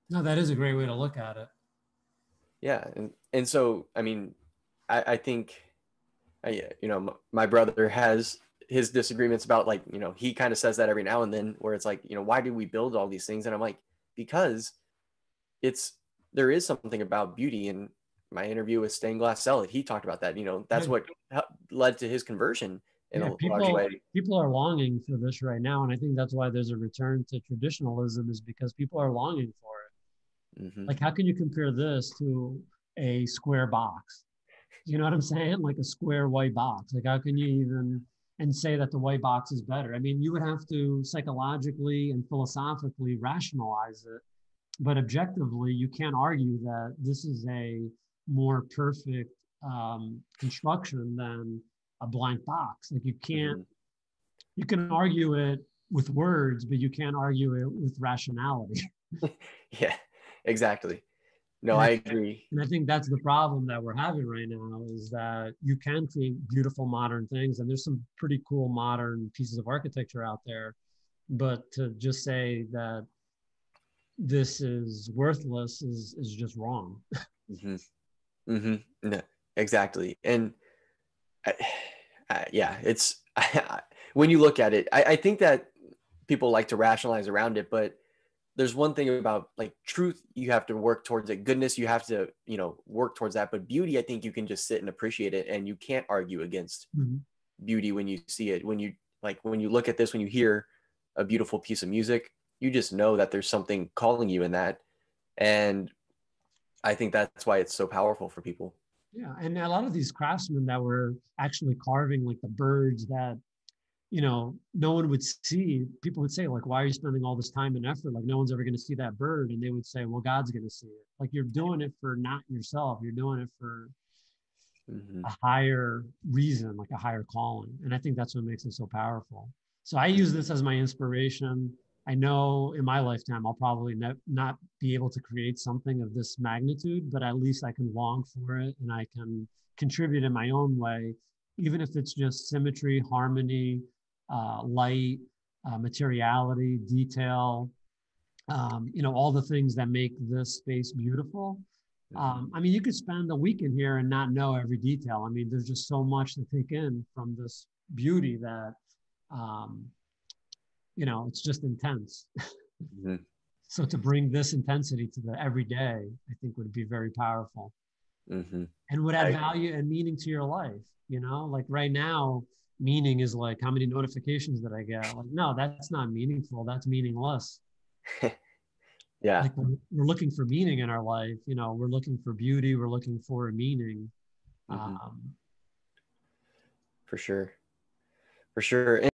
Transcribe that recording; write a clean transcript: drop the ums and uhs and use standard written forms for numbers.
No, that is a great way to look at it. Yeah. And so, I mean, I think, my brother has his disagreements about, like, he kind of says that every now and then, where it's like, why do we build all these things? And I'm like, because it's, there is something about beauty. In my interview with Stained Glass Salad, he talked about that. Yeah, That's what led to his conversion in yeah, a large way. people are longing for this right now, and I think that's why there's a return to traditionalism, is because people are longing for it. Hmm. Like, how can you compare this to a square box? You know what I'm saying? Like a square white box. Like, how can you even and say that the white box is better? I mean, you would have to psychologically and philosophically rationalize it, but objectively, you can't argue that this is a more perfect construction than a blank box. Like, you can't. Hmm. You can argue it with words, but you can't argue it with rationality. Yeah, exactly. No, And I I agree. And I think that's the problem that we're having right now, is that you can create beautiful modern things, and there's some pretty cool modern pieces of architecture out there. But to just say that this is worthless is just wrong. Hmm. Hmm. No, exactly. And I, yeah, it's when you look at it, I think that people like to rationalize around it, but there's one thing about, like, truth, you have to work towards it. Goodness, you have to, work towards that. But beauty, I think you can just sit and appreciate it, and you can't argue against Mhm. beauty when you see it. When you look at this, when you hear a beautiful piece of music, you just know that there's something calling you in that. And I think that's why it's so powerful for people. Yeah, and a lot of these craftsmen that were actually carving like the birds that no one would see. People would say, like, why are you spending all this time and effort? Like, no one's ever going to see that bird. And they would say, well, God's going to see it. Like, you're doing it for not yourself. You're doing it for Hmm. a higher reason, like a higher calling. And I think that's what makes it so powerful. So I use this as my inspiration. I know in my lifetime, I'll probably not be able to create something of this magnitude, but at least I can long for it and I can contribute in my own way, even if it's just symmetry, harmony, light, materiality, detail, all the things that make this space beautiful. Hmm. I mean, you could spend a week in here and not know every detail. I mean, there's just so much to take in from this beauty that, um, it's just intense. Hmm. So to bring this intensity to the everyday, I think would be very powerful Hmm. and would add I value and meaning to your life. Like right now, meaning is like how many notifications that I get. Like, no, that's not meaningful. That's meaningless. agree. Yeah. Like we're looking for meaning in our life, we're looking for beauty, we're looking for a meaning. Hmm. um, For sure. For sure.